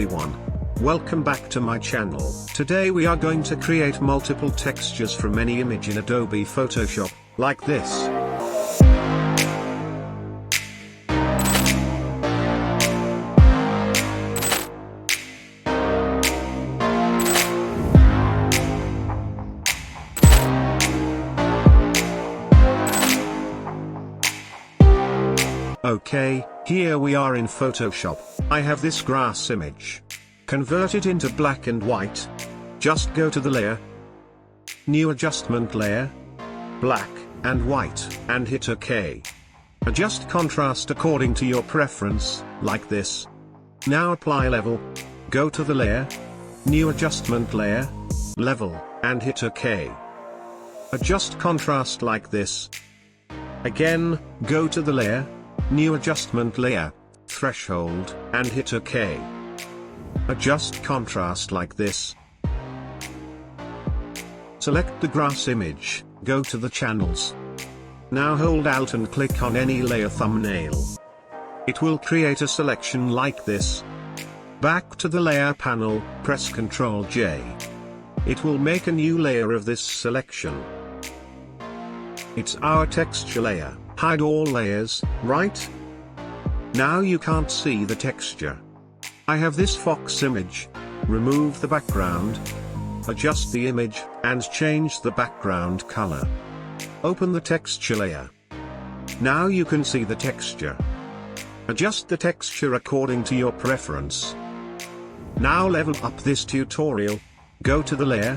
everyone. Welcome back to my channel. Today we are going to create multiple textures from any image in Adobe Photoshop, like this. Okay, here we are in Photoshop. I have this grass image. Convert it into black and white. Just go to the layer, new adjustment layer, black and white, and hit OK. Adjust contrast according to your preference, like this. Now apply level. Go to the layer, new adjustment layer, level, and hit OK. Adjust contrast like this. Again, go to the layer, new adjustment layer, threshold, and hit OK. Adjust contrast like this. Select the grass image, go to the channels. Now hold Alt and click on any layer thumbnail. It will create a selection like this. Back to the layer panel, press Ctrl J. It will make a new layer of this selection. It's our texture layer. Hide all layers, right? Now you can't see the texture. I have this fox image. Remove the background. Adjust the image, and change the background color. Open the texture layer. Now you can see the texture. Adjust the texture according to your preference. Now level up this tutorial. Go to the layer,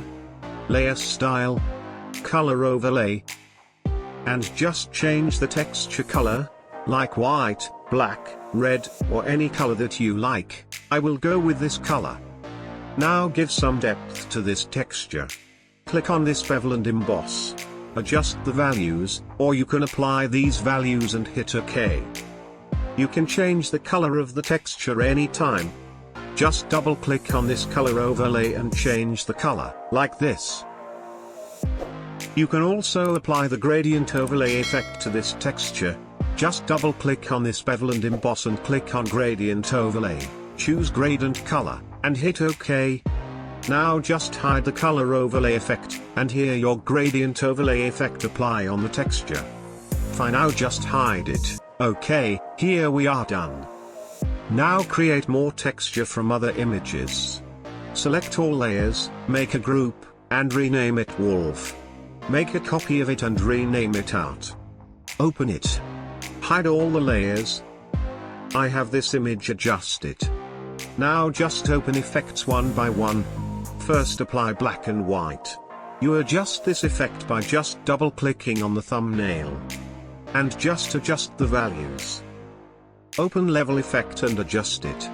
layer style, color overlay, and just change the texture color, like white, black, red, or any color that you like. I will go with this color. Now give some depth to this texture. Click on this bevel and emboss. Adjust the values, or you can apply these values and hit OK. You can change the color of the texture anytime. Just double click on this color overlay and change the color, like this. You can also apply the gradient overlay effect to this texture. Just double click on this bevel and emboss and click on gradient overlay, choose gradient color, and hit OK. Now just hide the color overlay effect, and here your gradient overlay effect apply on the texture. Fine, now just hide it. OK, here we are done. Now create more texture from other images. Select all layers, make a group, and rename it wolf. Make a copy of it and rename it art. Open it. Hide all the layers. I have this image, adjust it. Now just open effects one by one. First apply black and white. You adjust this effect by just double clicking on the thumbnail. And just adjust the values. Open level effect and adjust it.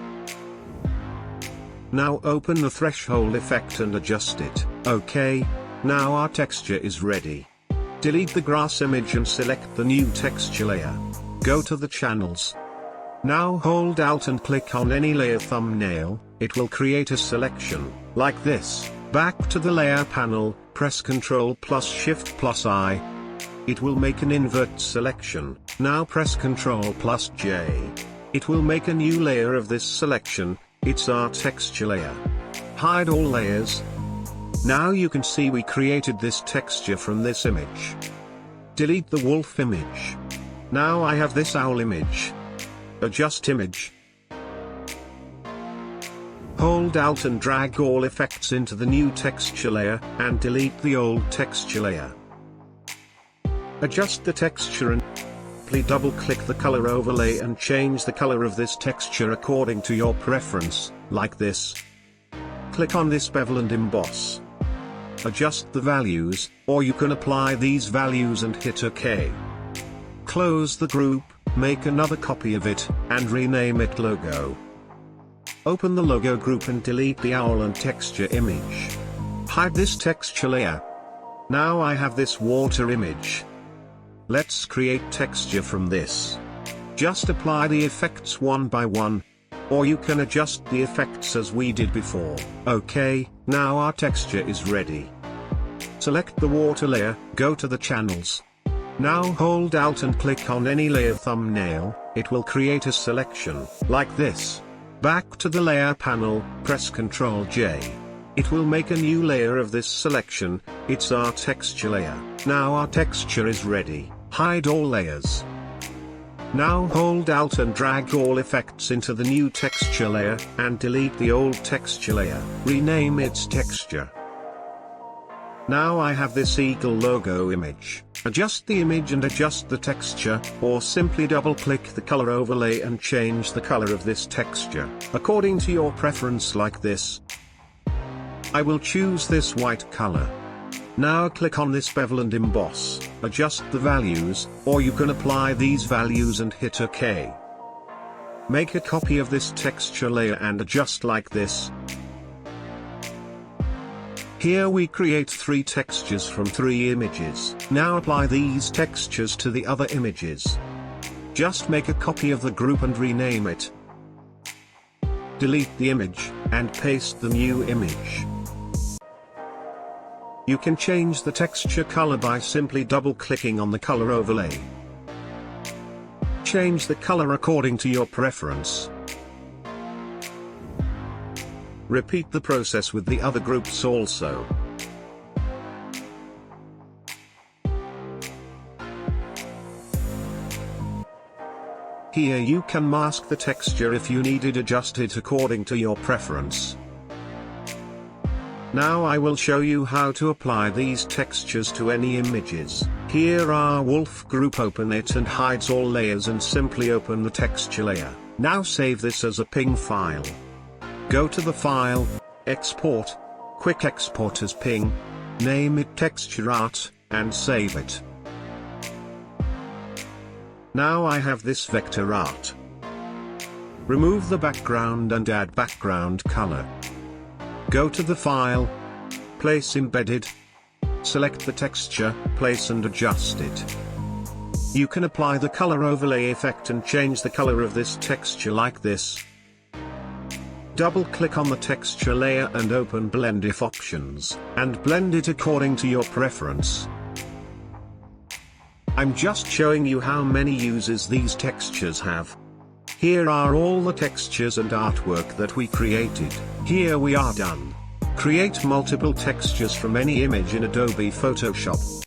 Now open the threshold effect and adjust it. OK. Now our texture is ready. Delete the grass image and select the new texture layer. Go to the channels. Now hold Alt and click on any layer thumbnail. It will create a selection, like this. Back to the layer panel, press Ctrl plus Shift plus I. It will make an invert selection. Now press Ctrl plus J. It will make a new layer of this selection. It's our texture layer. Hide all layers. Now you can see we created this texture from this image. Delete the wolf image. Now I have this owl image. Adjust image. Hold Alt and drag all effects into the new texture layer, and delete the old texture layer. Adjust the texture and double click the color overlay and change the color of this texture according to your preference, like this. Click on this bevel and emboss. Adjust the values, or you can apply these values and hit OK. Close the group, make another copy of it, and rename it logo. Open the logo group and delete the owl and texture image. Hide this texture layer. Now I have this water image. Let's create texture from this. Just apply the effects one by one. Or you can adjust the effects as we did before. OK, now our texture is ready. Select the water layer, go to the channels. Now hold Alt and click on any layer thumbnail, it will create a selection, like this. Back to the layer panel, press Ctrl J. It will make a new layer of this selection. It's our texture layer. Now our texture is ready. Hide all layers. Now hold Alt and drag all effects into the new texture layer, and delete the old texture layer. Rename its texture. Now I have this eagle logo image. Adjust the image and adjust the texture, or simply double-click the color overlay and change the color of this texture, according to your preference like this. I will choose this white color. Now click on this bevel and emboss, adjust the values, or you can apply these values and hit OK. Make a copy of this texture layer and adjust like this. Here we create 3 textures from 3 images. Now apply these textures to the other images. Just make a copy of the group and rename it. Delete the image, and paste the new image. You can change the texture color by simply double-clicking on the color overlay. Change the color according to your preference. Repeat the process with the other groups also. Here you can mask the texture if you need it adjusted according to your preference. Now I will show you how to apply these textures to any images. Here our wolf group, open it and hides all layers and simply open the texture layer. Now save this as a PNG file. Go to the file, export, quick export as PNG, name it texture art, and save it. Now I have this vector art. Remove the background and add background color. Go to the file, place embedded, select the texture, place and adjust it. You can apply the color overlay effect and change the color of this texture like this. Double-click on the texture layer and open Blend If options, and blend it according to your preference. I'm just showing you how many uses these textures have. Here are all the textures and artwork that we created. Here we are done. Create multiple textures from any image in Adobe Photoshop.